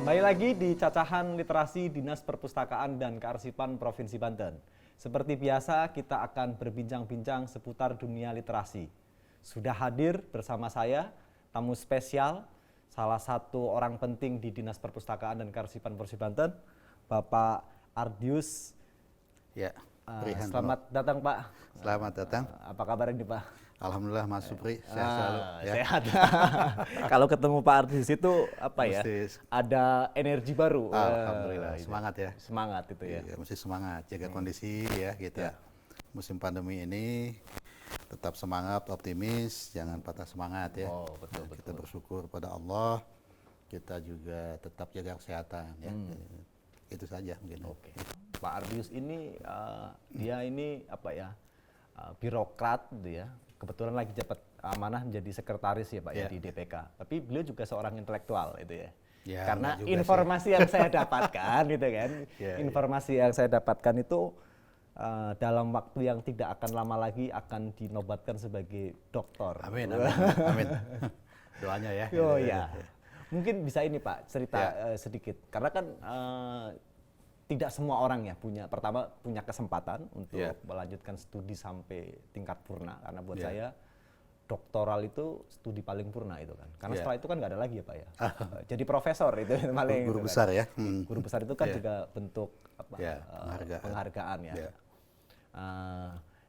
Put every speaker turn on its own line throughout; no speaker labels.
Kembali lagi di Cacahan Literasi Dinas Perpustakaan dan Kearsipan Provinsi Banten. Seperti biasa, kita akan berbincang-bincang seputar dunia literasi. Sudah hadir bersama saya, tamu spesial, salah satu orang penting di Dinas Perpustakaan dan Kearsipan Provinsi Banten, Bapak Ardius.
Ya,
Selamat datang Pak.
Selamat datang.
Apa kabar ini Pak?
Alhamdulillah Mas Supri, sehat selalu. Ya.
Sehat. Kalau ketemu Pak Ardius itu apa ya? Ada energi baru.
Alhamdulillah, semangat ya.
Semangat itu ya.
Iya, mesti semangat, jaga kondisi ya kita. Musim pandemi ini tetap semangat, optimis, jangan patah semangat ya.
Oh, betul, betul.
Kita bersyukur pada Allah, kita juga tetap jaga kesehatan ya. Itu saja mungkin.
Oke. Pak Ardius ini dia ini apa ya? Birokrat gitu ya. Kebetulan lagi dapat amanah menjadi sekretaris ya Pak ya di DPK. Tapi beliau juga seorang intelektual itu ya. Karena informasi yang saya dapatkan gitu kan. Informasi yang saya dapatkan itu dalam waktu yang tidak akan lama lagi akan dinobatkan sebagai doktor.
Amin, amin, amin. Doanya ya.
Oh iya. Mungkin bisa ini Pak cerita sedikit. Karena kan tidak semua orang ya punya kesempatan untuk melanjutkan studi sampai tingkat purna, karena buat saya doktoral itu studi paling purna itu kan, karena setelah itu kan nggak ada lagi ya Pak ya. Jadi profesor itu paling
guru besar
kan.
ya.
Guru besar itu kan juga bentuk apa, penghargaan ya.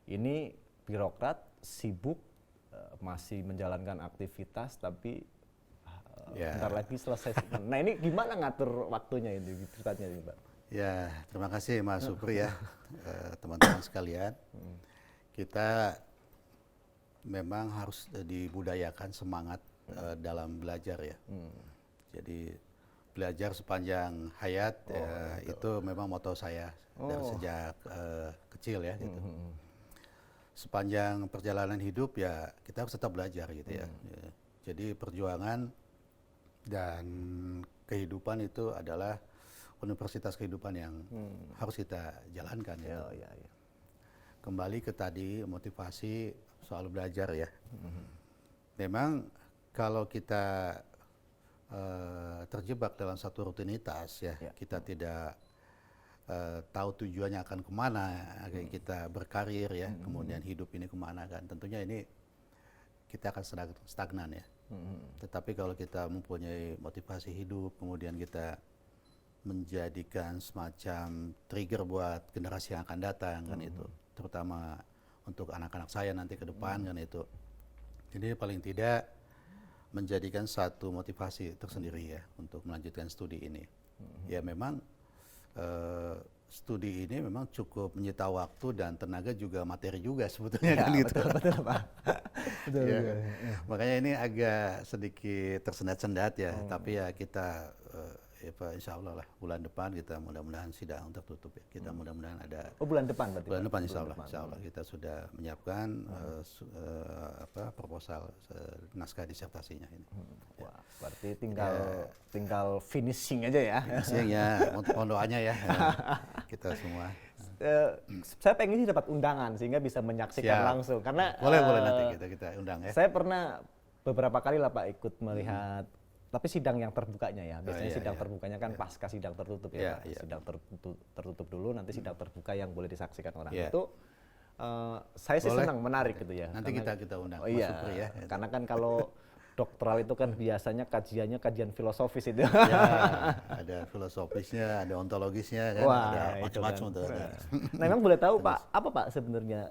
Ini birokrat sibuk masih menjalankan aktivitas tapi bentar lagi selesai. Nah ini gimana ngatur waktunya ini ceritanya ini Pak?
Ya, terima kasih Mas Supri ya, teman-teman sekalian. Kita memang harus dibudayakan semangat dalam belajar ya. Jadi belajar sepanjang hayat itu memang moto saya dari sejak kecil ya. Gitu. Sepanjang perjalanan hidup ya kita harus tetap belajar gitu ya. Jadi perjuangan dan kehidupan itu adalah universitas kehidupan yang harus kita jalankan ya. Kembali ke tadi motivasi soal belajar ya. Memang kalau kita terjebak dalam satu rutinitas ya, kita tidak tahu tujuannya akan kemana, kita berkarir ya, kemudian hidup ini kemana kan, tentunya ini kita akan stagnan ya. Tetapi kalau kita mempunyai motivasi hidup, kemudian kita menjadikan semacam trigger buat generasi yang akan datang kan itu, terutama untuk anak-anak saya nanti ke depan kan itu. Jadi paling tidak menjadikan satu motivasi tersendiri ya untuk melanjutkan studi ini. Ya memang studi ini memang cukup menyita waktu dan tenaga juga materi juga sebetulnya kan gitu.
Betul Pak. Betul.
Makanya ini agak sedikit tersendat-sendat ya, tapi ya kita insya Allah lah bulan depan kita mudah-mudahan sidang tertutup ya. Kita mudah-mudahan ada.
Oh bulan depan berarti.
Bulan depan insya Allah kita sudah menyiapkan proposal naskah disertasinya ini.
Wah, berarti tinggal finishing aja ya.
Finishing ya, mohon doanya ya kita semua.
Saya pengen sih dapat undangan sehingga bisa menyaksikan langsung karena
boleh nanti kita undang ya.
Saya pernah beberapa kali lah Pak ikut melihat. Tapi sidang yang terbukanya ya, biasanya sidang terbukanya kan pasca sidang tertutup ya, sidang tertutup dulu, nanti sidang terbuka yang boleh disaksikan orang itu. Saya sih senang, menarik gitu ya.
Nanti kita undang.
Oh iya, Supri, ya. Karena kan kalau doktoral itu kan biasanya kajiannya kajian filosofis itu.
Ya, ada filosofisnya, ada ontologisnya kan, ada macam-macam tuh.
Nah, memang boleh tahu Pak, apa Pak sebenarnya?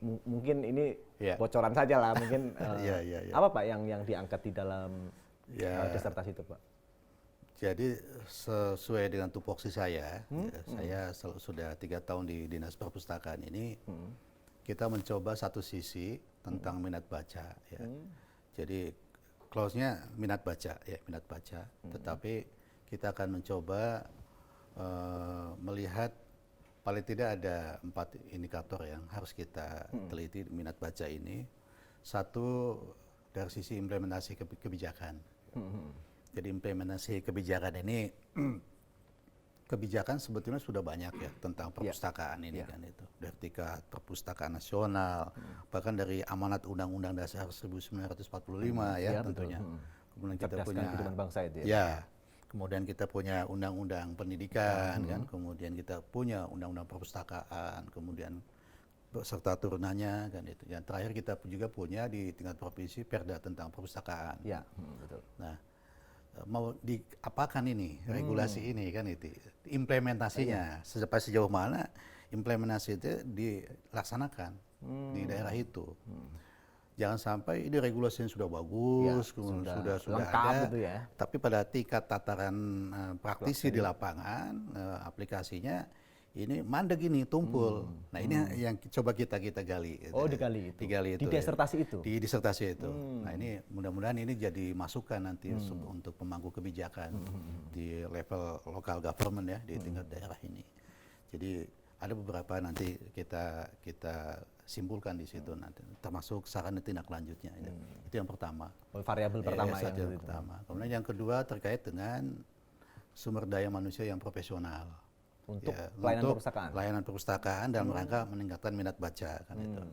Mungkin ini bocoran saja lah, mungkin apa Pak yang diangkat di dalam disertasi itu Pak?
Jadi sesuai dengan tupoksi saya, saya sudah 3 tahun di Dinas Perpustakaan ini, kita mencoba satu sisi tentang minat baca ya. Jadi close-nya minat baca ya, minat baca, tetapi kita akan mencoba melihat paling tidak ada 4 indikator yang harus kita teliti minat baca ini. Satu dari sisi implementasi kebijakan. Jadi implementasi kebijakan ini, kebijakan sebetulnya sudah banyak ya tentang perpustakaan ini kan itu. Dari tingkat perpustakaan nasional, bahkan dari amanat Undang-Undang Dasar 1945 ya tentunya. Kemudian kita punya
kehidupan bangsa itu
ya, Kemudian kita punya undang-undang pendidikan kan, kemudian kita punya undang-undang perpustakaan, kemudian serta turunannya kan itu. Yang terakhir kita juga punya di tingkat provinsi Perda tentang perpustakaan.
Ya, betul.
Nah, mau diapakan ini regulasi ini kan itu implementasinya sejauh mana implementasi itu dilaksanakan di daerah itu. Jangan sampai ini regulasi yang sudah bagus, sudah
lengkap
ada,
gitu ya.
tapi pada tingkat tataran praktisi di lapangan aplikasinya ini mandek ini tumpul. Nah ini yang coba kita gali.
Oh digali itu. Di disertasi itu.
Di disertasi itu. Nah ini mudah-mudahan ini jadi masukan nanti untuk pemangku kebijakan di level local government ya di tingkat daerah ini. Jadi ada beberapa nanti kita simpulkan di situ nanti, termasuk saran tindak lanjutnya. Itu yang pertama.
Variabel pertama
yang pertama. Kemudian yang kedua terkait dengan sumber daya manusia yang profesional.
Untuk pelayanan perpustakaan.
Pelayanan perpustakaan dalam rangka meningkatkan minat baca kan itu.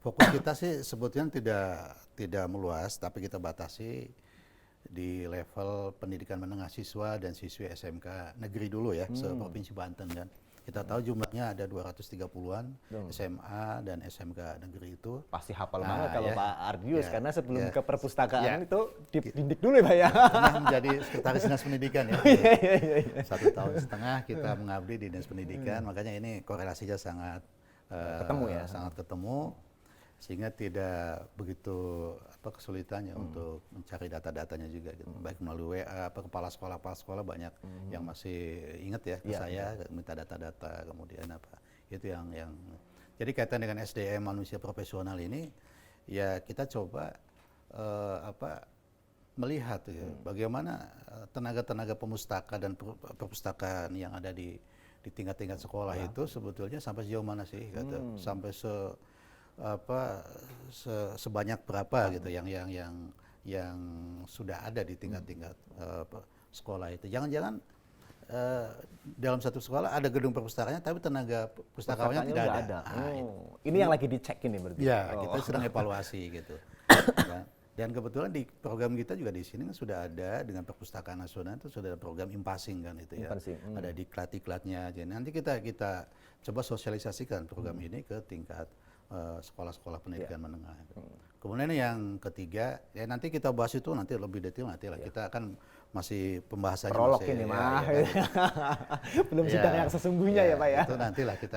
Fokus kita sih sebetulnya tidak meluas, tapi kita batasi di level pendidikan menengah siswa dan siswi SMK negeri dulu ya, se-Provinsi Banten kan. Kita tahu jumlahnya ada 230-an SMA dan SMK negeri itu.
Pasti hafal banget kalau Pak Ardius, karena sebelum ke perpustakaan itu dididik dulu ya Pak ya.
Pernah menjadi sekretaris dinas pendidikan ya. 1,5 tahun kita mengabdi di dinas pendidikan, makanya ini korelasinya sangat ketemu. Sehingga tidak begitu kesulitannya untuk mencari data-datanya juga gitu. Baik melalui WA, kepala sekolah banyak yang masih ingat ya ke saya minta data-data, kemudian itu yang jadi kaitan dengan SDM manusia profesional ini ya kita coba melihat ya, bagaimana tenaga-tenaga pemustaka dan perpustakaan yang ada di tingkat-tingkat sekolah itu sebetulnya sampai sejauh mana sih gitu. Sampai sebanyak berapa gitu yang sudah ada di tingkat-tingkat sekolah itu. Jangan-jangan dalam satu sekolah ada gedung perpustakaannya tapi tenaga pustakawannya tidak ada.
Ini yang lagi dicek ini berarti.
Ya, kita sedang evaluasi gitu. Dan kebetulan di program kita juga di sini kan sudah ada dengan Perpustakaan Nasional itu sudah ada program impasing kan itu ya. Ada diklat-diklatnya. Jadi nanti kita coba sosialisasikan program ini ke tingkat sekolah-sekolah pendidikan menengah. Kemudian yang ketiga, ya nanti kita bahas itu nanti lebih detail nanti lah. Kita akan masih pembahasannya
prolog ini mah. Belum sidang yang sesungguhnya ya Pak ya.
Itu nantilah kita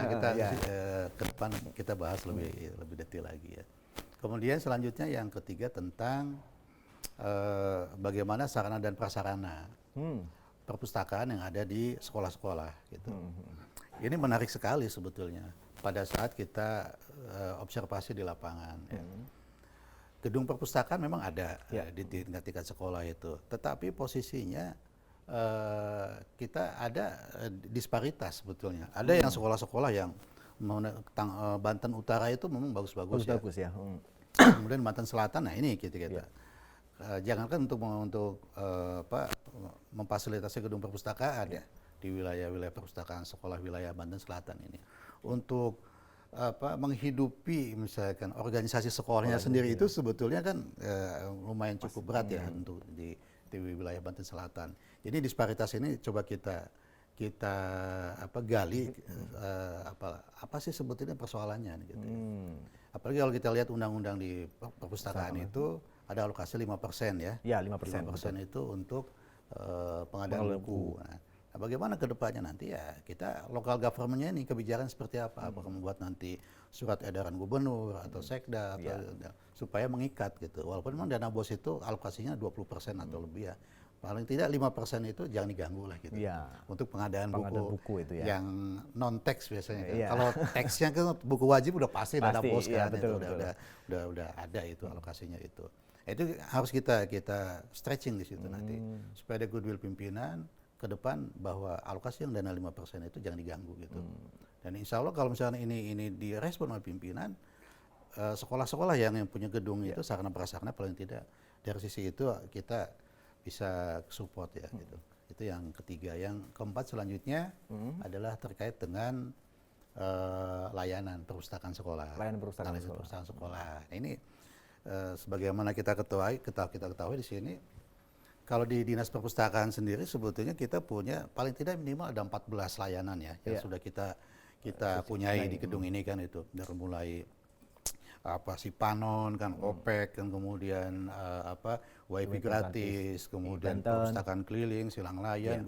ke depan kita bahas lebih detail lagi ya. Kemudian selanjutnya yang ketiga tentang bagaimana sarana dan prasarana perpustakaan yang ada di sekolah-sekolah gitu. Ini menarik sekali sebetulnya pada saat kita observasi di lapangan. Ya. Gedung perpustakaan memang ada di tingkat sekolah itu, tetapi posisinya kita ada disparitas sebetulnya. Ada yang sekolah-sekolah yang Banten Utara itu memang bagus-bagus ya. Kemudian Banten Selatan, nah ini kita. Jangankan untuk memfasilitasi gedung perpustakaan di wilayah-wilayah perpustakaan sekolah wilayah Banten Selatan ini. Untuk menghidupi misalkan organisasi sekolahnya sendiri itu sebetulnya kan lumayan cukup berat ya untuk di wilayah Banten Selatan. Jadi disparitas ini coba kita gali apa sih sebetulnya persoalannya gitu. Apalagi kalau kita lihat undang-undang di perpustakaan itu ada alokasi 5% ya.
Ya, 5%.
5% itu untuk pengadaan buku. Nah, bagaimana ke depannya nanti ya kita lokal government-nya ini kebijakan seperti apa? Apakah membuat nanti surat edaran gubernur atau sekda supaya mengikat gitu. Walaupun memang dana BOS itu alokasinya 20% atau lebih ya. Paling tidak 5% itu jangan diganggu lah gitu. Untuk pengadaan buku itu ya. Yang non teks biasanya kan. Kalau teksnya kan buku wajib udah pasti dana BOS kan itu udah ada itu alokasinya itu. Itu harus kita stretching di situ nanti supaya ada goodwill pimpinan ke depan bahwa alokasi yang dana 5% itu jangan diganggu gitu. Dan insya Allah kalau misalnya ini direspon oleh pimpinan, sekolah-sekolah yang punya gedung itu sarana prasarana paling tidak dari sisi itu kita bisa support ya gitu. Itu yang ketiga. Yang keempat selanjutnya adalah terkait dengan layanan perpustakaan sekolah.
Layanan perpustakaan
sekolah. Nah, ini sebagaimana kita ketahui di sini Kalau di Dinas Perpustakaan sendiri sebetulnya kita punya paling tidak minimal ada 14 layanan ya yang sudah kita punyai di gedung ini kan itu. Dari mulai apa Sipanon kan, OPEK kan, kemudian WiFi gratis, kemudian perpustakaan keliling, Silang Layan,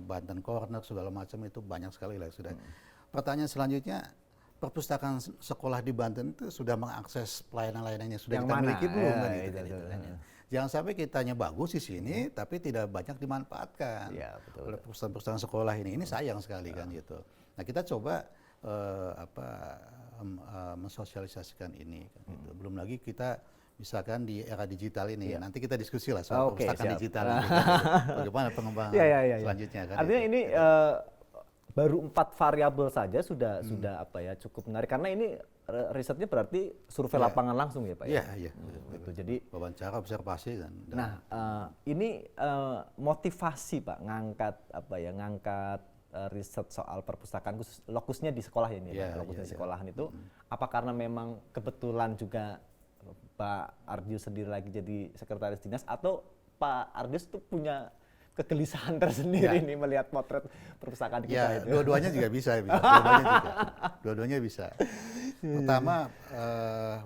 Banten Corner segala macam itu banyak sekali lah sudah. Pertanyaan selanjutnya, perpustakaan sekolah di Banten itu sudah mengakses pelayanan-layanan yang sudah
Yang
kita
mana?
miliki belum kan
Itu,
gitu,
itu.
kan, ya. Jangan sampai kitanya bagus di sini tapi tidak banyak dimanfaatkan oleh perusahaan-perusahaan sekolah ini. Ini sayang sekali kan gitu. Nah, kita coba mensosialisasikan ini kan, gitu. Belum lagi kita misalkan di era digital ini, nanti kita diskusi lah soal perpustakaan digital ini, kan, bagaimana pengembangan selanjutnya kan.
Artinya ini baru 4 variabel saja sudah cukup menarik, karena ini risetnya berarti survei lapangan langsung ya Pak ya.
Iya.
Itu jadi
wawancara, observasi kan.
Nah, ini motivasi Pak ngangkat riset soal perpustakaan khusus lokusnya di sekolah ini, lokusnya di sekolahan itu apa karena memang kebetulan juga Pak Ardius sendiri lagi jadi sekretaris dinas, atau Pak Ardius itu punya kegelisahan tersendiri nih melihat potret perpustakaan kita itu?
Dua-duanya juga bisa. Dua-duanya bisa. Pertama,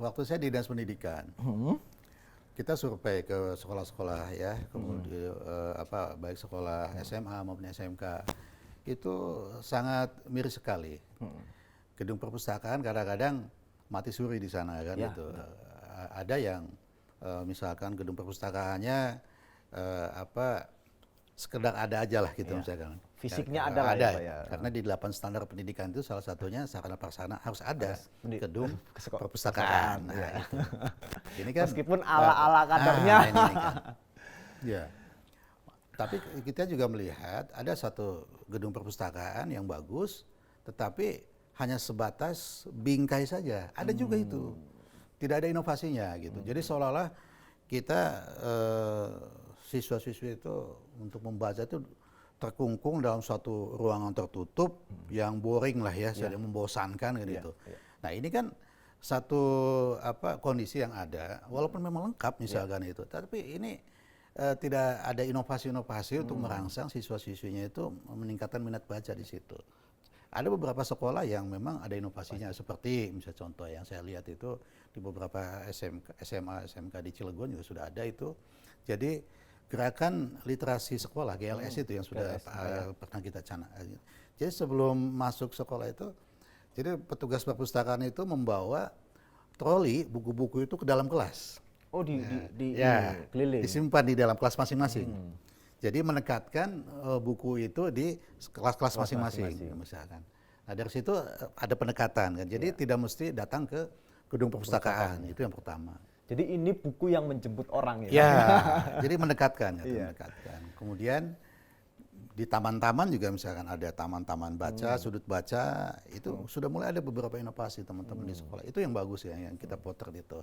waktu saya di Dinas Pendidikan, kita survei ke sekolah-sekolah ya, kemudian baik sekolah SMA maupun SMK, itu sangat miris sekali. Gedung perpustakaan kadang-kadang mati suri di sana kan itu. Ada yang misalkan gedung perpustakaannya sekedar ada aja lah gitu misalkan.
Fisiknya ada lah ya.
Karena di 8 standar pendidikan itu salah satunya sarana prasarana harus ada gedung perpustakaan. Nah, itu. Ini kan
meskipun ala-ala kadarnya.
Ini kan. Ya. Tapi kita juga melihat ada satu gedung perpustakaan yang bagus, tetapi hanya sebatas bingkai saja. Ada juga itu. Tidak ada inovasinya gitu. Jadi seolah-olah kita siswa-siswi itu untuk membaca itu terkungkung dalam suatu ruangan tertutup yang boring lah ya, membosankan gitu. Nah, ini kan satu kondisi yang ada, walaupun memang lengkap misalkan itu, tapi ini tidak ada inovasi-inovasi untuk merangsang siswa-siswinya itu meningkatkan minat baca di situ. Ada beberapa sekolah yang memang ada inovasinya, seperti misalnya contoh yang saya lihat itu di beberapa SMA, SMK di Cilegon juga sudah ada itu. Jadi gerakan literasi sekolah GLS itu yang sudah pernah kita canangkan. Jadi sebelum masuk sekolah itu, jadi petugas perpustakaan itu membawa troli buku-buku itu ke dalam kelas.
Oh, keliling.
Disimpan di dalam kelas masing-masing. Jadi menekatkan buku itu di kelas-kelas masing-masing misalkan. Nah, dari situ ada pendekatan kan. Jadi tidak mesti datang ke gedung perpustakaan. Itu yang pertama.
Jadi ini buku yang menjemput orang ya.
Ya, jadi mendekatkan mendekatkan. Kemudian di taman-taman juga misalkan ada taman-taman baca, sudut baca, itu sudah mulai ada beberapa inovasi teman-teman di sekolah. Itu yang bagus ya yang kita potret itu.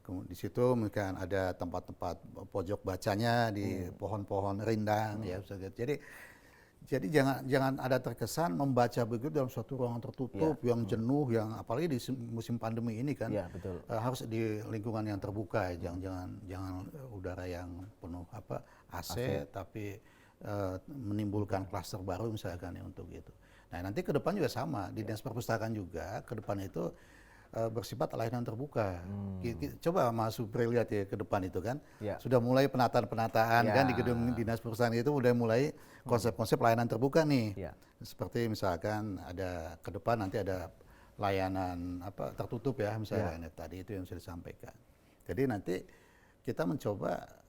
Di situ mungkin ada tempat-tempat pojok bacanya di pohon-pohon rindang ya. Jadi jangan ada terkesan membaca begitu dalam suatu ruangan tertutup yang jenuh, yang apalagi di musim pandemi ini kan.
Ya, betul.
Harus di lingkungan yang terbuka, jangan udara yang penuh AC. Tapi menimbulkan klaster baru misalkan ya untuk itu. Nah, nanti ke depan juga sama di Dinas Perpustakaan juga ke depan itu bersifat layanan terbuka. Coba Mas Supri lihat ya ke depan itu kan, sudah mulai penataan-penataan kan di gedung Dinas Perpustakaan itu udah mulai konsep-konsep layanan terbuka nih. Seperti misalkan ada ke depan nanti ada layanan tertutup ya misalnya tadi itu yang sudah disampaikan. Jadi nanti kita mencoba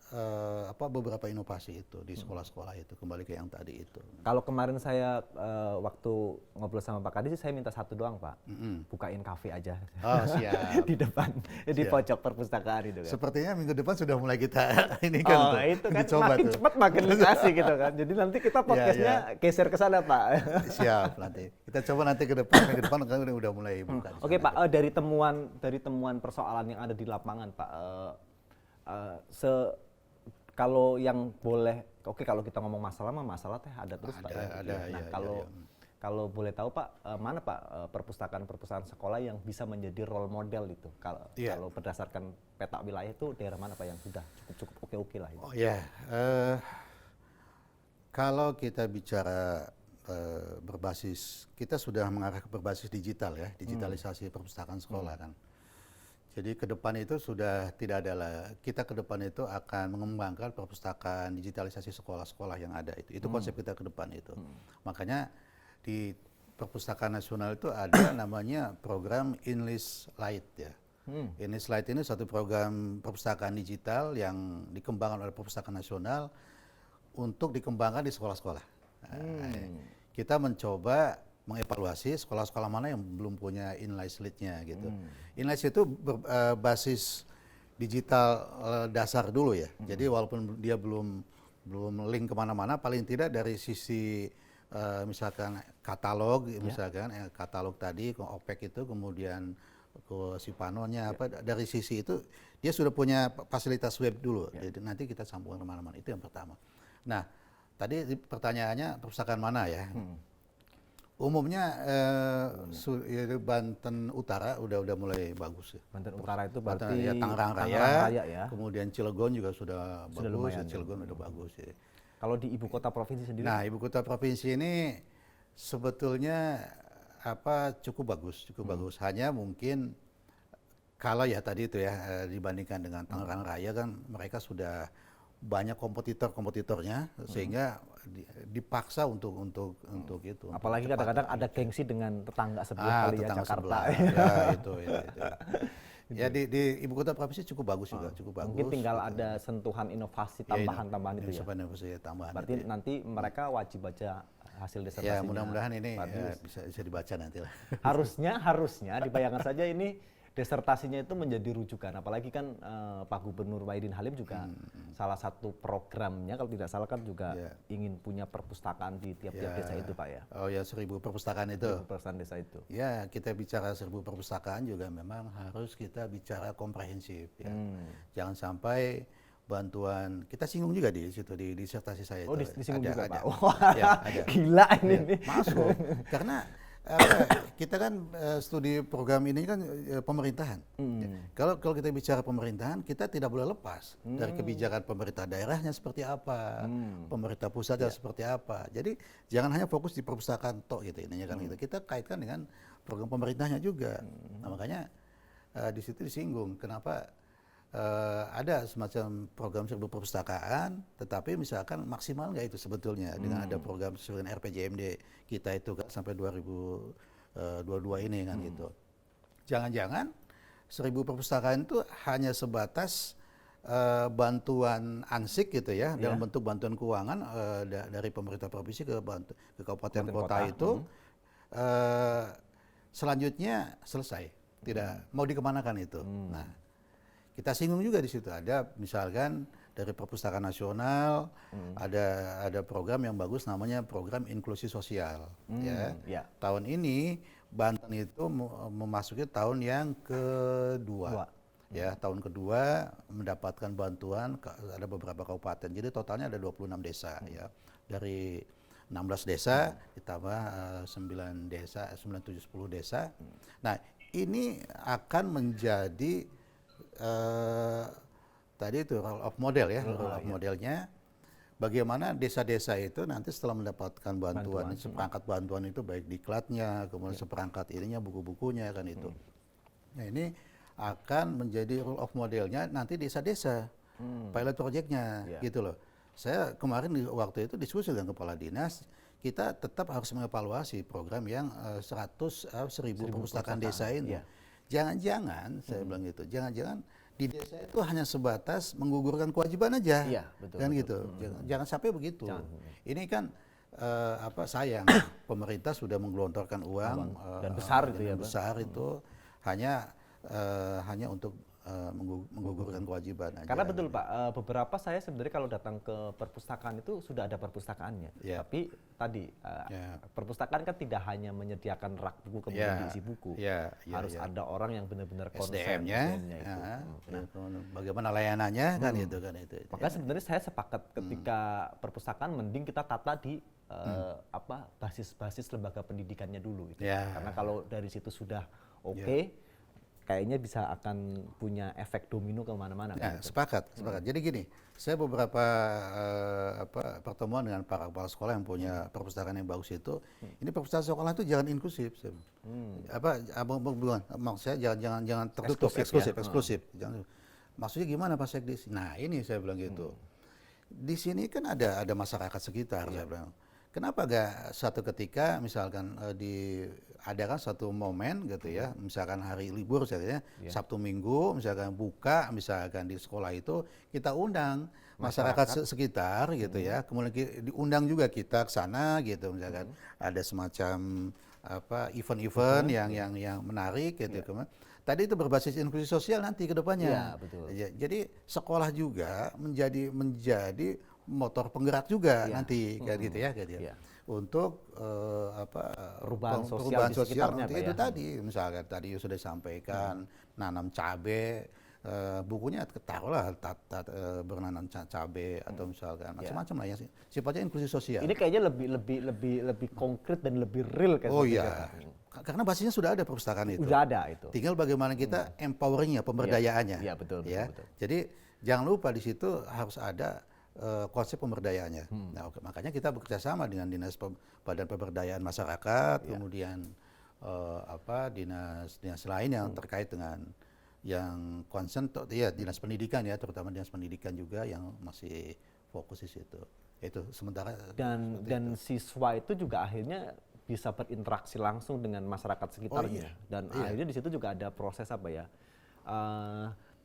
beberapa inovasi itu di sekolah-sekolah itu, kembali ke yang tadi itu.
Kalau kemarin saya waktu ngobrol sama Pak Kadis, saya minta satu doang Pak, bukain kafe aja.
Oh, siap.
Di depan, di pojok perpustakaan itu kan.
Sepertinya minggu depan sudah mulai kita ini kan.
Oh, itu kan makin cepat makin asik gitu kan. Jadi nanti kita podcastnya geser ke sana Pak. Siap
nanti. Kita coba nanti minggu depan kan udah mulai buka.
Oke Pak, dari temuan persoalan yang ada di lapangan Pak, kalau yang boleh, kalau kita ngomong masalah mah masalah teh ada terus Pak.
Ada,
kalau Kalau boleh tahu Pak, mana Pak perpustakaan-perpustakaan sekolah yang bisa menjadi role model itu? Kalau berdasarkan peta wilayah itu daerah mana Pak yang sudah cukup oke-oke lah itu?
Oh ya, kalau kita bicara berbasis, kita sudah mengarah ke berbasis digital ya, digitalisasi perpustakaan sekolah kan. Jadi ke depan itu sudah tidak ada lah. Kita ke depan itu akan mengembangkan perpustakaan digitalisasi sekolah-sekolah yang ada itu. Itu konsep kita ke depan itu. Makanya di Perpustakaan Nasional itu ada namanya program Inlis Lite ya. Inlis Lite ini satu program perpustakaan digital yang dikembangkan oleh Perpustakaan Nasional untuk dikembangkan di sekolah-sekolah. Kita mencoba mengevaluasi sekolah-sekolah mana yang belum punya Inlis Lite-nya gitu. Inlis itu basis digital dasar dulu ya. Jadi walaupun dia belum link kemana-mana, paling tidak dari sisi misalkan katalog, misalkan katalog tadi ke OPEC itu, kemudian ke Sipanonya dari sisi itu dia sudah punya fasilitas web dulu. Jadi nanti kita sambungkan kemana-mana, itu yang pertama. Nah, tadi pertanyaannya perpustakaan mana ya? Umumnya Banten Utara udah mulai bagus ya.
Banten Utara itu berarti
ya, Tangerang Raya
ya.
Kemudian Cilegon juga sudah bagus,
lumayan,
Cilegon udah bagus ya.
Kalau di ibu kota provinsi sendiri?
Nah, ibu kota provinsi ini sebetulnya cukup bagus. Hanya mungkin kalau ya tadi itu ya dibandingkan dengan Tangerang Raya kan mereka sudah banyak kompetitornya sehingga dipaksa untuk itu.
Apalagi kadang-kadang ada gengsi dengan tetangga sebelah kali ya, Jakarta.
Ya, itu. Ya di ibu kota provinsi cukup bagus juga, cukup bagus.
Mungkin tinggal ada sentuhan inovasi tambahan-tambahan itu ya.
Inovasi tambahan.
Berarti
itu,
nanti mereka wajib baca hasil
Ya,
disertasinya.
mudah-mudahan ini bisa dibaca nanti lah.
Harusnya dibayangkan saja ini disertasinya itu menjadi rujukan. Apalagi kan Pak Gubernur Wahidin Halim juga salah satu programnya kalau tidak salah kan juga ingin punya perpustakaan di tiap-tiap desa itu Pak ya.
Oh ya, 1000 perpustakaan itu.
1000 perpustakaan desa itu.
Ya, kita bicara 1000 perpustakaan juga memang harus kita bicara komprehensif ya. Jangan sampai bantuan, kita singgung juga di situ di disertasi saya itu.
Disinggung juga Pak.
Wah, ada.
Gila ini.
Masuk. Karena kita kan studi program ini kan pemerintahan. Kalau kita bicara pemerintahan, kita tidak boleh lepas dari kebijakan pemerintah daerahnya seperti apa, pemerintah pusatnya seperti apa. Jadi jangan hanya fokus di perpustakaan tok gitu intinya kan gitu. Kita kaitkan dengan program pemerintahnya juga. Nah, makanya di situ disinggung kenapa ada semacam program 1000 perpustakaan, tetapi misalkan maksimal nggak itu sebetulnya dengan ada program sesuai dengan RPJMD kita itu kan sampai 2022 ini kan gitu. Jangan-jangan 1000 perpustakaan itu hanya sebatas bantuan ansik gitu ya, dalam bentuk bantuan keuangan dari pemerintah provinsi ke kabupaten kota itu, selanjutnya selesai, tidak mau dikemanakan itu. Nah, kita singgung juga di situ ada misalkan dari Perpustakaan Nasional ada program yang bagus namanya program inklusi sosial ya. Tahun ini Banten itu memasuki tahun yang kedua. Ya, tahun kedua mendapatkan bantuan ada beberapa kabupaten. Jadi totalnya ada 26 desa ya. Dari 16 desa ditambah 9 desa, 9, 7, 10 desa. Nah, ini akan menjadi tadi itu role of model ya, role of modelnya bagaimana desa-desa itu nanti setelah mendapatkan bantuan. Seperangkat bantuan itu baik diklatnya, kemudian seperangkat ininya, buku-bukunya kan itu. Nah, ini akan menjadi role of modelnya nanti desa-desa, pilot projectnya gitu loh. Saya kemarin waktu itu diskusi dengan kepala dinas, kita tetap harus mengevaluasi program yang 1000 perpustakaan desa ini. Jangan-jangan, saya bilang gitu, jangan-jangan di desa itu hanya sebatas menggugurkan kewajiban aja, kan gitu. Jangan sampai begitu. Ini kan sayang, pemerintah sudah menggelontorkan uang
dan besar itu ya,
besar itu hanya untuk menggugurkan kewajiban aja.
Karena betul Pak, beberapa saya sebenarnya kalau datang ke perpustakaan itu sudah ada perpustakaannya. Tapi tadi perpustakaan kan tidak hanya menyediakan rak buku kemudian diisi buku. Harus ada orang yang benar-benar konsen
SDM-nya itu. Bagaimana layanannya kan itu kan itu.
Maka sebenarnya saya sepakat ketika perpustakaan mending kita tata di basis-basis lembaga pendidikannya dulu gitu.
Ya.
Karena kalau dari situ sudah oke, kayaknya bisa akan punya efek domino kemana-mana.
Ya,
gitu.
sepakat. Jadi gini, saya beberapa pertemuan dengan para kepala sekolah yang punya perpustakaan yang bagus itu, ini perpustakaan sekolah itu jangan inklusif. Maksud saya jangan tertutup, eksklusif. Jangan. Maksudnya gimana Pak Sekdis? Nah ini saya bilang gitu. Di sini kan ada masyarakat sekitar, saya bilang. Kenapa gak satu ketika misalkan diadakan satu momen gitu ya, misalkan hari libur misalnya, Sabtu Minggu misalkan buka, misalkan di sekolah itu kita undang masyarakat sekitar gitu ya, kemudian diundang juga kita ke sana gitu, misalkan ada semacam event-event yang menarik gitu. Tadi itu berbasis inklusi sosial nanti ke depannya.
Ya, betul.
Jadi sekolah juga menjadi motor penggerak juga nanti kayak gitu ya. Untuk
perubahan
perubahan sosial
Pak,
itu tadi misalkan tadi sudah disampaikan nanam cabai, bukunya taruhlah bernanam cabai atau misalkan macam-macam lah yang sifatnya inklusi sosial.
Ini kayaknya lebih konkret dan lebih real kayak.
Oh iya. Karena basisnya sudah ada perpustakaan itu.
Sudah ada itu.
Tinggal bagaimana kita empoweringnya, pemberdayaannya.
Iya, betul.
Jadi jangan lupa di situ harus ada konsep pemberdayaannya. Nah, makanya kita bekerja sama dengan Badan Pemberdayaan Masyarakat, kemudian dinas lain yang terkait dengan yang concern, dinas pendidikan ya, terutama dinas pendidikan juga yang masih fokus di situ. Itu sementara.
Dan siswa itu juga akhirnya bisa berinteraksi langsung dengan masyarakat sekitarnya. Dan akhirnya di situ juga ada proses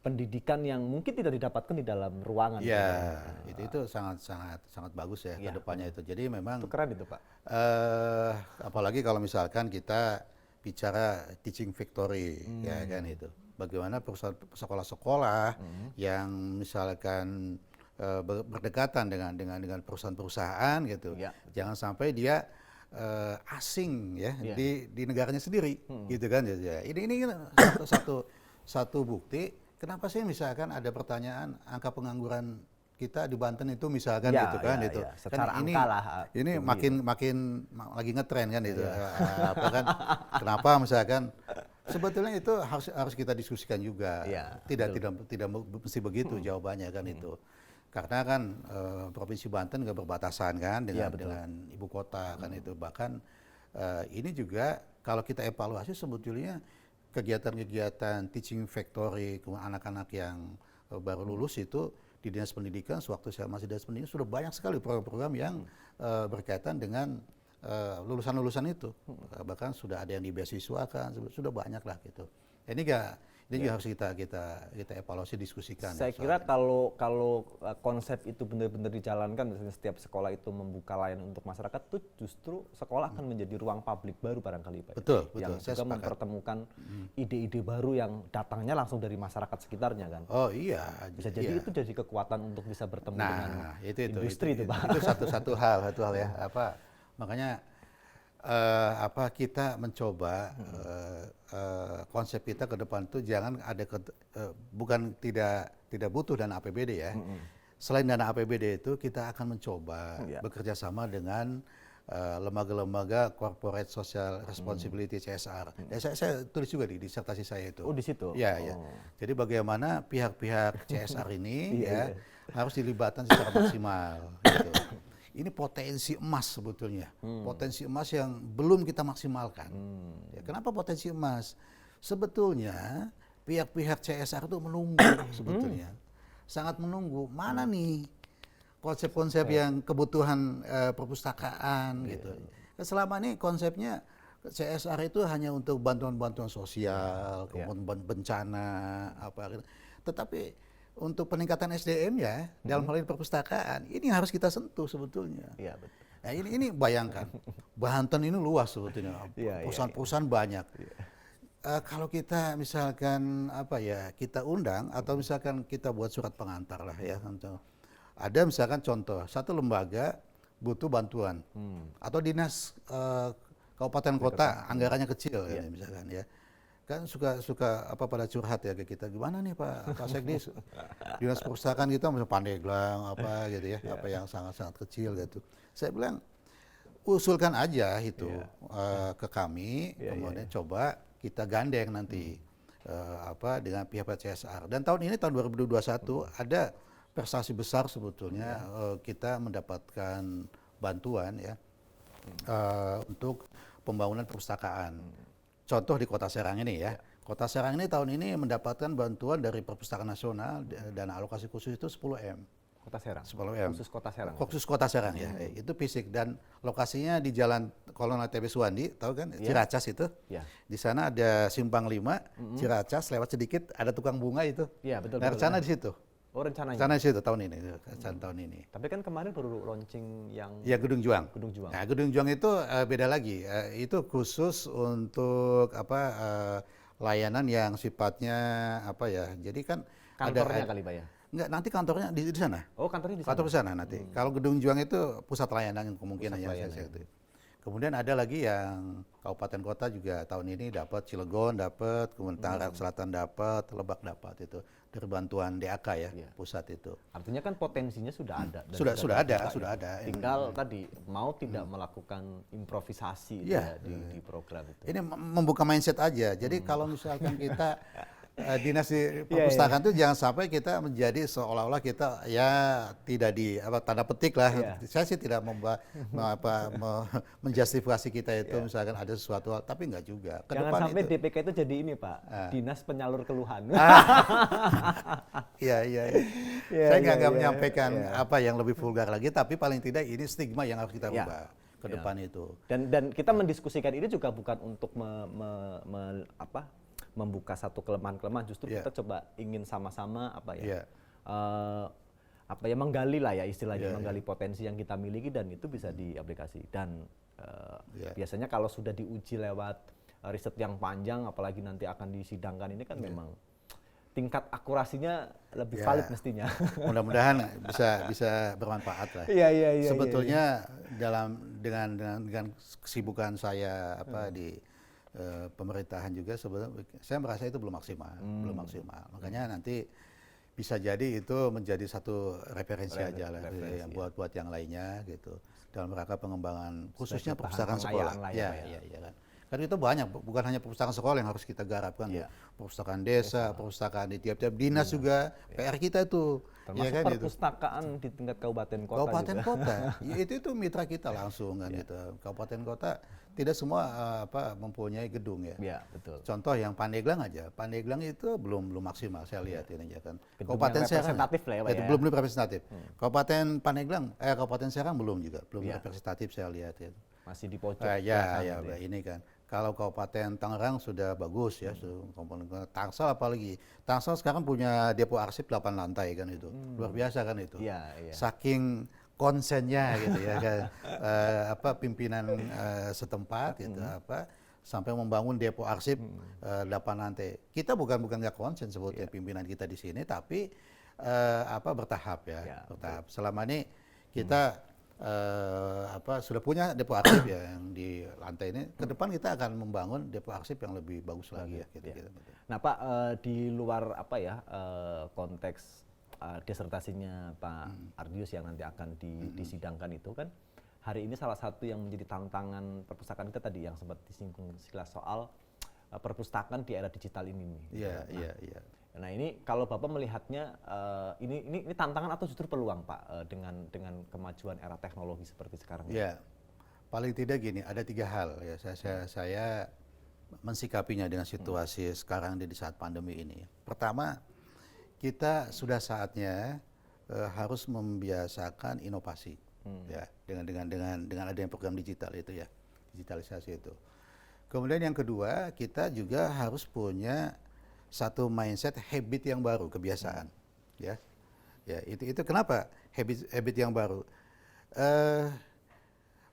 pendidikan yang mungkin tidak didapatkan di dalam ruangan.
Ya, itu sangat bagus ya ke depannya itu. Jadi memang
itu keren itu Pak.
Apalagi kalau misalkan kita bicara teaching factory, ya kan itu. Bagaimana sekolah-sekolah yang misalkan berdekatan dengan perusahaan-perusahaan gitu. Jangan sampai dia asing ya di negaranya sendiri, gitu kan. Ini satu bukti. Kenapa sih misalkan ada pertanyaan angka pengangguran kita di Banten itu misalkan gitu kan itu.
Secara
kan
angka lah.
Ini makin lagi ngetren kan itu. Kenapa misalkan sebetulnya itu harus kita diskusikan juga. Tidak mesti begitu jawabannya kan itu. Karena kan Provinsi Banten nggak berbatasan kan dengan ibu kota kan itu. Bahkan ini juga kalau kita evaluasi sebetulnya kegiatan-kegiatan teaching factory, anak-anak yang baru lulus itu di Dinas Pendidikan, sewaktu saya masih Dinas Pendidikan sudah banyak sekali program-program yang berkaitan dengan lulusan-lulusan itu. Bahkan sudah ada yang dibeasiswakan, sudah banyak lah gitu. Ini juga harus kita evaluasi, diskusikan.
Saya kira kalau konsep itu benar-benar dijalankan, misalnya setiap sekolah itu membuka layanan untuk masyarakat, itu justru sekolah akan menjadi ruang publik baru barangkali Pak.
Betul.
Yang juga mempertemukan ide-ide baru yang datangnya langsung dari masyarakat sekitarnya kan.
Oh iya.
Bisa jadi itu jadi kekuatan untuk bisa bertemu dengan industri itu Pak.
Itu satu hal ya. Makanya kita mencoba konsep kita ke depan itu jangan ada bukan tidak butuh dana APBD ya. Selain dana APBD itu kita akan mencoba bekerja sama dengan lembaga-lembaga corporate social responsibility CSR. Saya tulis juga di disertasi saya itu.
Oh di situ.
Ya. Jadi bagaimana pihak-pihak CSR ini harus dilibatkan secara maksimal gitu. Ini potensi emas sebetulnya, potensi emas yang belum kita maksimalkan. Kenapa potensi emas? Sebetulnya pihak-pihak CSR itu menunggu sebetulnya, sangat menunggu. Mana nih konsep-konsep yang kebutuhan perpustakaan gitu. Selama ini konsepnya CSR itu hanya untuk bantuan-bantuan sosial, kemudian bencana, tetapi untuk peningkatan SDM ya dalam hal ini perpustakaan ini harus kita sentuh sebetulnya.
Iya betul.
Nah ini bayangkan Banten ini luas sebetulnya, perusahaan-perusahaan banyak. Kalau kita misalkan kita undang atau misalkan kita buat surat pengantar lah ya. Ada misalkan contoh satu lembaga butuh bantuan atau dinas kabupaten kota anggarannya kecil ya, misalkan ya. Kan suka pada curhat ya ke kita, gimana nih Pak Sekdis, dinas perpustakaan kita misalnya Pandeglang gitu ya, apa yang sangat-sangat kecil gitu. Saya bilang usulkan aja itu ke kami, kemudian coba kita gandeng nanti dengan pihak CSR. Dan tahun ini tahun 2021 ada prestasi besar sebetulnya, kita mendapatkan bantuan ya untuk pembangunan perpustakaan. Contoh di Kota Serang ini ya. Kota Serang ini tahun ini mendapatkan bantuan dari Perpustakaan Nasional, dana alokasi khusus itu 10 M.
Kota Serang.
10 M.
Khusus Kota Serang.
Khusus Kota Serang ya. Itu fisik dan lokasinya di Jalan Kolonel TB Suwandi, tahu kan? Ciracas itu.
Ya.
Di sana ada Simpang 5, Ciracas, lewat sedikit ada tukang bunga itu.
Iya, betul.
Nah, rencana di situ.
Oh, rencananya.
Rencana di situ tahun ini, tahun ini.
Tapi kan kemarin baru launching yang
Ya, Gedung Juang.
Gedung Juang.
Nah, Gedung Juang itu beda lagi. Itu khusus untuk layanan yang sifatnya jadi kan
Kantornya kali Pak ya?
Enggak, nanti kantornya di sana.
Oh, kantornya di sana.
Kantor di sana nanti. Kalau Gedung Juang itu pusat layanan kemungkinan itu. Kemudian ada lagi yang kabupaten kota juga tahun ini dapat, Cilegon dapat, kemudian Tangerang Selatan dapat, Lebak dapat itu dari bantuan DAK ya, pusat itu.
Artinya kan potensinya sudah ada. Dan
Sudah ada.
Tinggal tadi mau tidak melakukan improvisasi di program itu.
Ini membuka mindset aja. Jadi kalau misalkan kita dinas di perpustakaan itu jangan sampai kita menjadi seolah-olah kita tidak di tanda petik lah. Saya sih tidak menjustifikasi kita itu misalkan ada sesuatu, tapi enggak juga.
Jangan sampai itu. DPK itu jadi ini Pak, dinas penyalur keluhan.
Iya. Saya nggak menyampaikan apa yang lebih vulgar lagi, tapi paling tidak ini stigma yang harus kita ubah ke depan itu.
Dan kita mendiskusikan ini juga bukan untuk membuka satu kelemahan-kelemahan, justru kita coba ingin sama-sama menggali lah ya istilahnya, menggali potensi yang kita miliki dan itu bisa diaplikasi. Dan biasanya kalau sudah diuji lewat riset yang panjang, apalagi nanti akan disidangkan ini kan memang tingkat akurasinya lebih valid mestinya.
Mudah-mudahan bisa bermanfaat lah.
Iya.
Sebetulnya dengan kesibukan saya di pemerintahan juga sebetulnya saya merasa itu belum maksimal. Makanya nanti bisa jadi itu menjadi satu referensi aja lah buat yang lainnya gitu dalam rangka pengembangan khususnya perpustakaan sekolah. Iya kan. Karena itu banyak, bukan hanya perpustakaan sekolah yang harus kita garapkan, perpustakaan desa, perpustakaan di tiap-tiap dinas juga, PR kita itu.
Termasuk perpustakaan di tingkat kabupaten kota.
Kabupaten kota, itu mitra kita langsung kan gitu. Kabupaten kota tidak semua mempunyai gedung ya.
Iya, betul.
Contoh yang Pandeglang aja, Pandeglang itu belum maksimal saya lihat ini ya kan.
Kabupaten Serang representatif lah ya Pak ya.
Belum representatif. Kabupaten Pandeglang, Kabupaten Serang belum representatif saya lihat ya.
Masih di pojok.
Ini kan. Kalau Kabupaten Tangerang sudah bagus ya, Tangsel apalagi. Tangsel sekarang punya depo arsip 8 lantai kan itu. Luar biasa kan itu.
Iya.
Saking konsennya gitu ya kan. Pimpinan setempat gitu sampai membangun depo arsip 8 lantai. Kita bukan nggak konsen sebetulnya pimpinan kita di sini, tapi bertahap ya. Bertahap. Selama ini kita sudah punya depo arsip ya yang di lantai ini. Ke depan kita akan membangun depo arsip yang lebih bagus lagi ya. Gitu.
Nah Pak, di luar konteks disertasinya Pak Ardius yang nanti akan disidangkan itu kan, hari ini salah satu yang menjadi tantangan perpustakaan kita tadi yang sempat disinggung sekilas soal perpustakaan di era digital ini.
Iya.
Nah ini kalau Bapak melihatnya ini tantangan atau justru peluang Pak dengan kemajuan era teknologi seperti sekarang?
Ya, paling tidak gini, ada 3 hal ya. Saya mensikapinya dengan situasi sekarang di saat pandemi ini. Pertama, kita sudah saatnya harus membiasakan inovasi ya dengan adanya program digital itu ya, digitalisasi itu. Kemudian yang kedua, kita juga harus punya satu mindset, habit yang baru, kebiasaan, ya itu kenapa habit yang baru?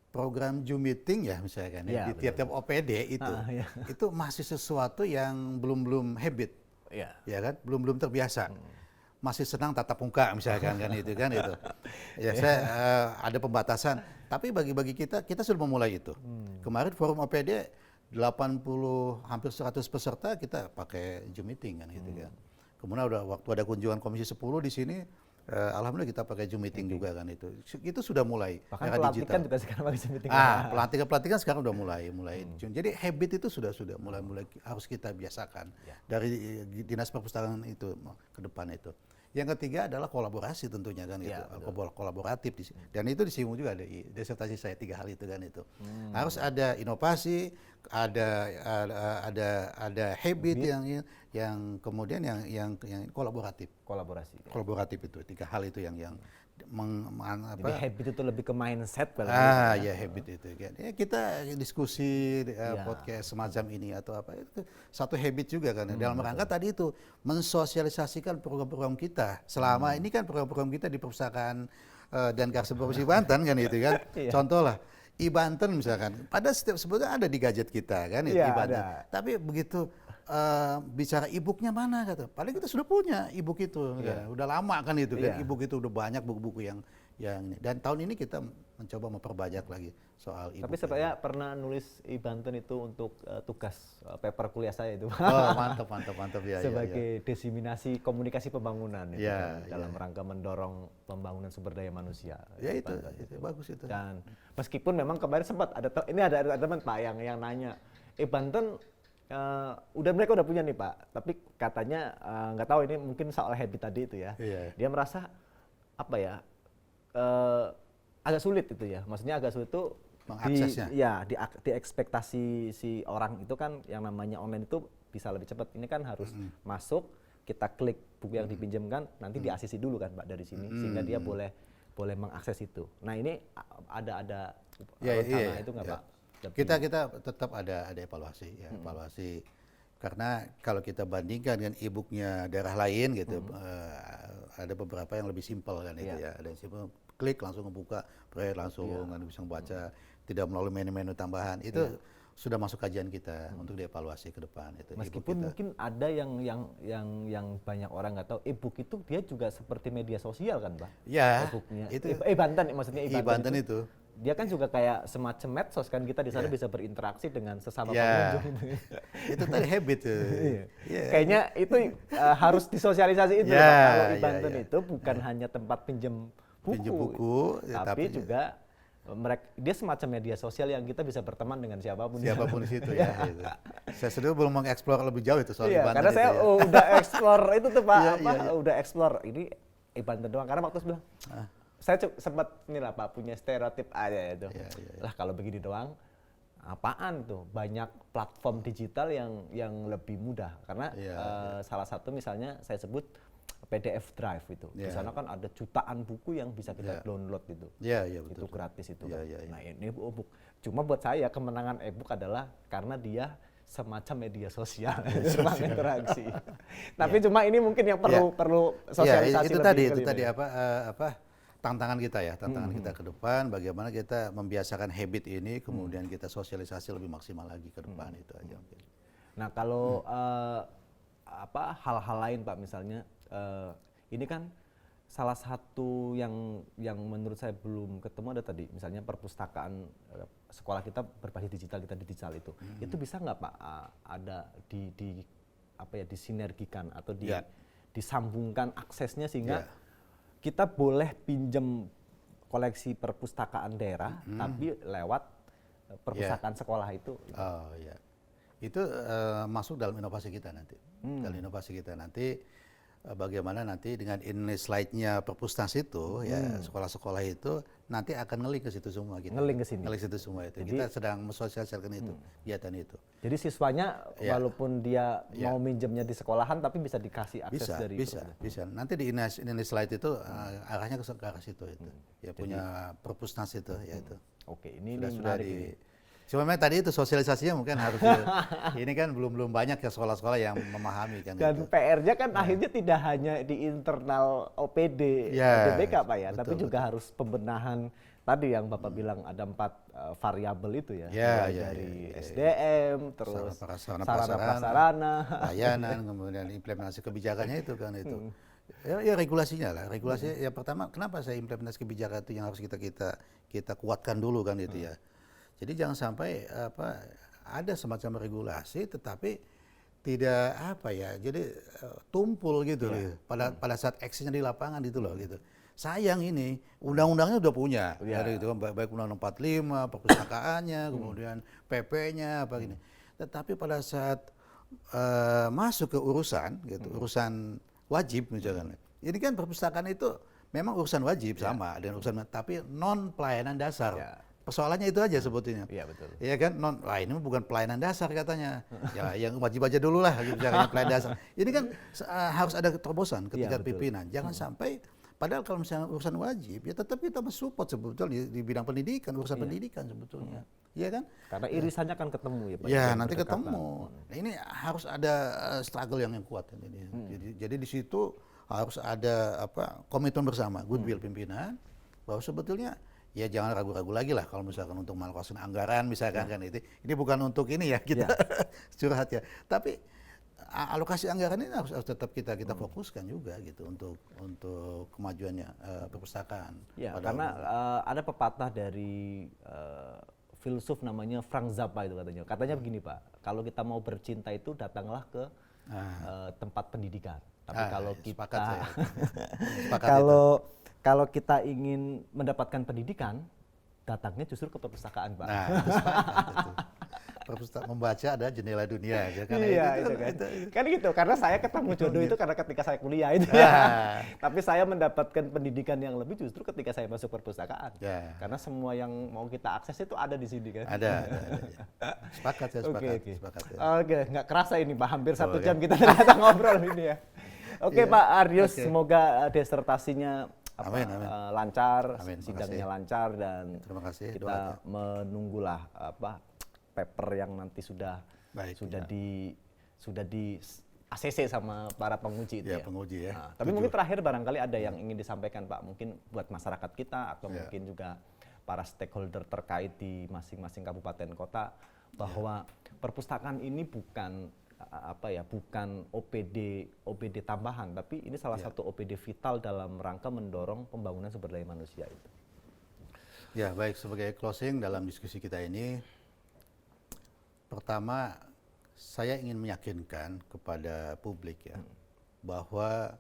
Program Zoom meeting ya misalkan di tiap-tiap OPD itu masih sesuatu yang belum habit, ya kan, belum terbiasa, masih senang tatap muka misalkan kan itu. Ya saya ada pembatasan, tapi bagi kita sudah memulai itu. Kemarin forum OPD 80 hampir 100 peserta kita pakai Zoom meeting kan gitu kan. Kemudian waktu ada kunjungan Komisi 10 di sini Alhamdulillah kita pakai Zoom meeting juga kan itu. Itu sudah mulai
Bahkan
era
pelantikan
digital.
juga sekarang pakai Zoom meeting.
Pelatihan sekarang udah mulai. Jadi habit itu sudah mulai harus kita biasakan dari dinas perpustakaan itu ke depan itu. Yang ketiga adalah kolaborasi tentunya kan gitu, kolaboratif dan itu disinggung juga di disertasi saya 3 hal itu kan itu. Harus ada inovasi, ada habit yang kemudian yang kolaboratif. Kolaboratif itu 3 hal itu yang
Jadi habit itu lebih ke mindset
ya habit itu kan. Ya, kita diskusi podcast semacam ini atau apa itu satu habit juga kan. Dalam rangka tadi itu mensosialisasikan program-program kita. Selama ini kan program-program kita di perpustakaan dan Karsa Provinsi Banten kan itu kan. Contoh lah e-Banten misalkan. Pada sebetulnya ada di gadget kita kan itu e-Banten. Tapi begitu bicara e-booknya mana kata. Paling kita sudah punya e-book itu, udah lama kan itu kan. E-book itu udah banyak buku-buku yang ini. Dan tahun ini kita mencoba memperbanyak lagi soal e-book.
Tapi saya pernah nulis e-Banten itu untuk tugas paper kuliah saya itu.
Oh mantap ya.
Sebagai diseminasi komunikasi pembangunan itu dalam rangka mendorong pembangunan sumber daya manusia.
Ya itu bagus itu.
Dan meskipun memang kemarin sempat ada teman Pak yang nanya, e-Banten mereka udah punya nih Pak, tapi katanya nggak tahu ini mungkin soal habit tadi itu ya. Dia merasa apa ya agak sulit itu ya, maksudnya agak sulit itu
mengaksesnya.
Di ekspektasi si orang itu kan yang namanya online itu bisa lebih cepat. Ini kan harus masuk, kita klik buku yang dipinjamkan, nanti di-ACC dulu kan Pak dari sini, sehingga dia boleh mengakses itu. Nah ini ada rencana itu nggak Pak?
Kita tetap ada evaluasi evaluasi karena kalau kita bandingkan dengan e-booknya daerah lain gitu ada beberapa yang lebih simpel kan itu ya, ada yang simpel klik langsung ngebuka langsung bisa membaca tidak melalui menu-menu tambahan itu sudah masuk kajian kita untuk dievaluasi ke depan itu.
Meskipun mungkin ada yang banyak orang nggak tahu e-book itu dia juga seperti media sosial kan Pak?
Ya.
E-booknya
Itu
e-Banten maksudnya
e-Banten itu.
Dia kan juga kayak semacam medsos kan, kita di sana bisa berinteraksi dengan sesama pengunjung.
Itu tadi habit.
Kayaknya itu harus disosialisasi itu Pak. Kalau e-Banten itu bukan hanya tempat pinjam buku, tapi juga dia semacam media sosial yang kita bisa berteman dengan siapapun
di situ ya. Gitu. Saya sendiri belum mengeksplor lebih jauh itu soal e-Banten.
Karena saya udah eksplor itu tuh Pak, udah eksplor ini e-Banten doang. Karena waktu itu bilang, saya sempat inilah Pak punya stereotip aja itu. Lah kalau begini doang, apaan tuh? Banyak platform digital yang lebih mudah. Karena salah satu misalnya saya sebut PDF Drive itu. Di sana kan ada jutaan buku yang bisa kita download itu.
Betul.
Itu gratis itu. Nah ini e-book. Cuma buat saya kemenangan e-book adalah karena dia semacam media sosial, cuma interaksi. Tapi cuma ini mungkin yang perlu sosialisasi
lebih. Itu tadi tantangan kita kita ke depan, bagaimana kita membiasakan habit ini, kemudian kita sosialisasi lebih maksimal lagi ke depan itu aja.
Nah kalau hal-hal lain Pak misalnya, ini kan salah satu yang menurut saya belum ketemu ada tadi, misalnya perpustakaan sekolah kita berbasis digital, kita digital itu bisa nggak Pak ada disinergikan atau disambungkan aksesnya sehingga kita boleh pinjam koleksi perpustakaan daerah, tapi lewat perpustakaan sekolah itu.
Oh iya, itu masuk dalam inovasi kita nanti. Dalam inovasi kita nanti bagaimana nanti dengan ini slide-nya perpustas itu sekolah-sekolah itu nanti akan ngeling ke situ semua kita.
Ngeling ke sini.
Ngeling ke situ semua itu. Jadi, kita sedang mensosialisasikan itu, kegiatan itu.
Jadi siswanya walaupun dia mau minjemnya di sekolahan tapi bisa dikasih akses dari
bisa. Nanti di ini slide itu arahnya ke arah situ itu. Ya punya perpustas itu itu.
Oke, ini
sudah
menarik.
Cuma memang tadi itu sosialisasinya mungkin harus ini kan belum banyak ya sekolah-sekolah yang memahami kan.
Dan PR-nya kan akhirnya tidak hanya di internal OPD DBK Pak ya, tapi juga harus pembenahan tadi yang Bapak bilang ada 4 variabel itu ya. Dari SDM, terus sarana prasarana,
layanan, kemudian implementasi kebijakannya itu kan itu. Ya regulasinya lah. Regulasi yang pertama kenapa saya implementasi kebijakan itu yang harus kita kuatkan dulu kan itu ya. Jadi jangan sampai ada semacam regulasi tetapi tidak apa ya, jadi tumpul gitu loh. Pada saat actionnya di lapangan gitu loh gitu. Sayang ini undang-undangnya udah punya, dari itu kan baik Undang-Undang 45, perpustakaannya, kemudian PP-nya apa gini. Tetapi pada saat masuk ke urusan gitu, urusan wajib misalkan. Ini kan perpustakaan itu memang urusan wajib sama dengan urusan, tapi non pelayanan dasar. Persoalannya itu aja sebetulnya.
Iya betul.
Iya kan, wah ini bukan pelayanan dasar katanya. Ya yang wajib aja dulu lah bicaranya pelayanan dasar. Ini kan harus ada terobosan ketika pimpinan. Jangan sampai, padahal kalau misalnya urusan wajib, ya tetap kita mensupport sebetulnya di bidang pendidikan, urusan pendidikan sebetulnya. Iya kan?
Karena irisannya kan ketemu ya Pak.
Ya nanti ketemu. Nah, ini harus ada struggle yang kuat ini. Jadi di situ harus ada komitmen bersama, goodwill pimpinan, bahwa sebetulnya ya jangan ragu-ragu lagi lah kalau misalkan untuk mengalokasikan anggaran misalkan kan itu. Ini bukan untuk ini ya kita curhat ya. Tapi alokasi anggaran ini harus tetap kita fokuskan juga gitu untuk kemajuannya perpustakaan.
Ya, karena ada pepatah dari filsuf namanya Frank Zappa itu katanya. Katanya begini Pak, kalau kita mau bercinta itu datanglah ke tempat pendidikan. Tapi kalau kita kalau kita ingin mendapatkan pendidikan, datangnya justru ke perpustakaan, Pak.
Nah, perpustakaan membaca ada jendela dunia, ya kan?
Itu kan. Kan gitu, karena saya ketemu jodoh itu karena ketika saya kuliah itu Tapi saya mendapatkan pendidikan yang lebih justru ketika saya masuk perpustakaan. Karena semua yang mau kita akses itu ada di sini kan.
Ada. Sepakat saya, sepakat.
Oke, nggak kerasa ini Pak, hampir 1 jam kita ternyata ngobrol ini ya. Oke Pak Aryus, semoga disertasinya lancar, sidangnya lancar, dan
terima kasih,
kita menunggulah paper yang nanti sudah di ACC sama para penguji itu ya.
Penguji ya.
Nah, tapi mungkin terakhir barangkali ada yang ingin disampaikan Pak, mungkin buat masyarakat kita atau mungkin juga para stakeholder terkait di masing-masing kabupaten kota, bahwa perpustakaan ini bukan bukan OPD tambahan, tapi ini salah satu OPD vital dalam rangka mendorong pembangunan sumber daya manusia itu.
Ya, baik, sebagai closing dalam diskusi kita ini, pertama saya ingin meyakinkan kepada publik ya, bahwa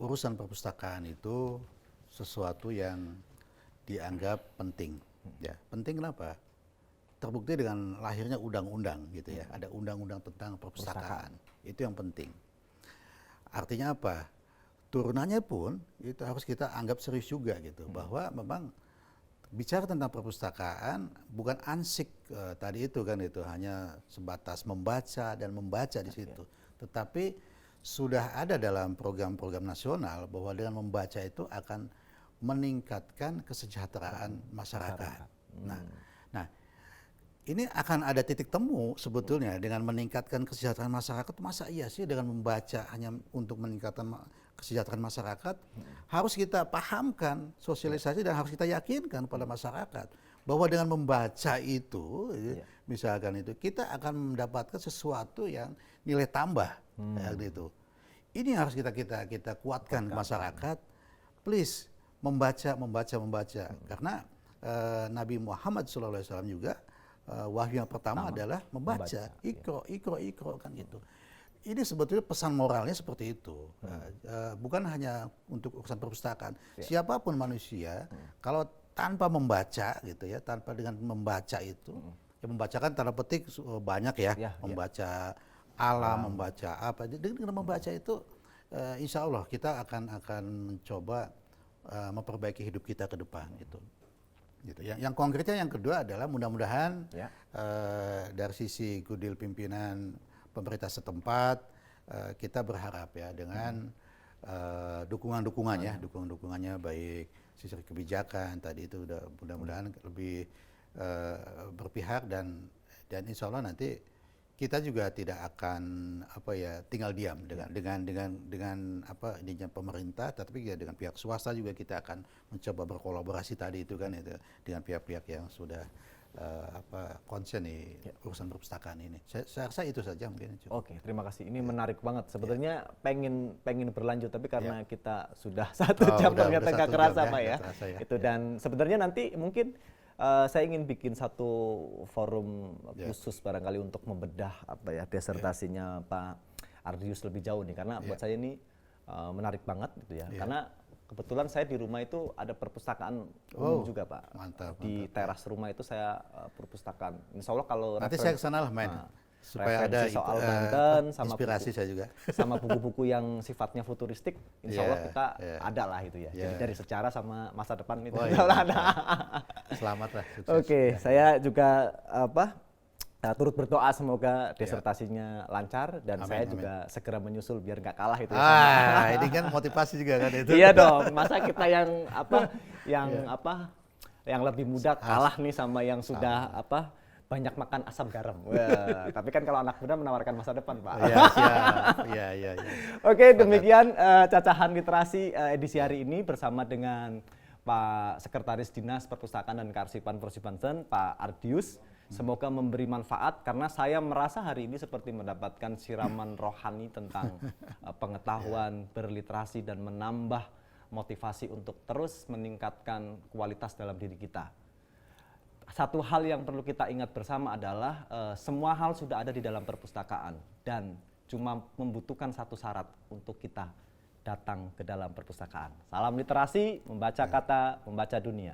urusan perpustakaan itu sesuatu yang dianggap penting. Ya, penting kenapa? Terbukti dengan lahirnya undang-undang gitu ya. Ada undang-undang tentang perpustakaan. Itu yang penting. Artinya apa? Turunannya pun itu harus kita anggap serius juga gitu. Bahwa memang bicara tentang perpustakaan bukan ansik tadi itu kan, itu hanya sebatas membaca dan membaca di situ. Tetapi sudah ada dalam program-program nasional bahwa dengan membaca itu akan meningkatkan kesejahteraan masyarakat. Nah, ini akan ada titik temu sebetulnya dengan meningkatkan kesejahteraan masyarakat. Masa iya sih dengan membaca hanya untuk meningkatkan kesejahteraan masyarakat? Harus kita pahamkan, sosialisasi, dan harus kita yakinkan pada masyarakat bahwa dengan membaca itu, misalkan itu, kita akan mendapatkan sesuatu yang nilai tambah, gitu. Ini harus kita kuatkan ke masyarakat. Please membaca. Karena Nabi Muhammad SAW juga wahyu yang pertama adalah membaca. Ikro kan gitu. Ini sebetulnya pesan moralnya seperti itu. Bukan hanya untuk urusan perpustakaan. Siapapun manusia, kalau tanpa membaca gitu ya, tanpa dengan membaca itu, ya membacakan tanda petik banyak ya, membaca alam, membaca apa. Dengan membaca itu, insya Allah kita akan mencoba memperbaiki hidup kita ke depan gitu. Yang konkretnya yang kedua adalah mudah-mudahan dari sisi goodwill pimpinan pemerintah setempat, kita berharap ya dengan dukungannya baik sisi kebijakan tadi itu udah mudah-mudahan lebih berpihak, dan insya Allah nanti kita juga tidak akan tinggal diam dengan pemerintah, tetapi ya dengan pihak swasta juga kita akan mencoba berkolaborasi tadi itu kan, itu dengan pihak-pihak yang sudah konsen di urusan perpustakaan ini. Saya rasa itu saja mungkin.
Oke, terima kasih. Ini menarik banget. Sebetulnya pengen berlanjut, tapi karena kita sudah 1 jam ternyata nggak kerasa Pak ya. Itu, dan sebenarnya nanti mungkin saya ingin bikin satu forum khusus barangkali untuk membedah desertasinya Pak Ardius lebih jauh nih, karena buat saya ini menarik banget gitu ya. Karena kebetulan saya di rumah itu ada perpustakaan umum juga Pak.
Mantap.
Di teras rumah itu saya perpustakaan. Insya Allah kalau
Nanti saya kesana lah main. Supaya ada
soal Banten sama
inspirasi saya juga.
sama buku-buku yang sifatnya futuristik, insya Allah kita ada lah itu ya. Jadi dari sejarah sama masa depan itu ada.
Selamat lah.
Oke, saya juga turut berdoa semoga desertasinya lancar dan saya juga segera menyusul biar nggak kalah itu.
Ini kan motivasi juga kan itu.
Iya dong, masa kita yang lebih muda kalah nih sama yang sudah banyak makan asam garam. Wah, tapi kan kalau anak muda menawarkan masa depan, Pak.
Iya, siap. Iya.
Oke, demikian cacahan literasi edisi hari ini bersama dengan Pak Sekretaris Dinas Perpustakaan dan Kearsipan Provinsi Banten, Pak Ardius. Semoga memberi manfaat karena saya merasa hari ini seperti mendapatkan siraman rohani tentang pengetahuan berliterasi dan menambah motivasi untuk terus meningkatkan kualitas dalam diri kita. Satu hal yang perlu kita ingat bersama adalah semua hal sudah ada di dalam perpustakaan dan cuma membutuhkan satu syarat untuk kita datang ke dalam perpustakaan. Salam literasi, membaca kata, membaca dunia.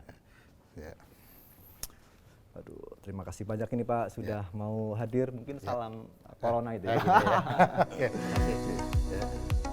Aduh, terima kasih banyak ini Pak sudah mau hadir. Mungkin salam corona itu ya.
Oke, terima kasih.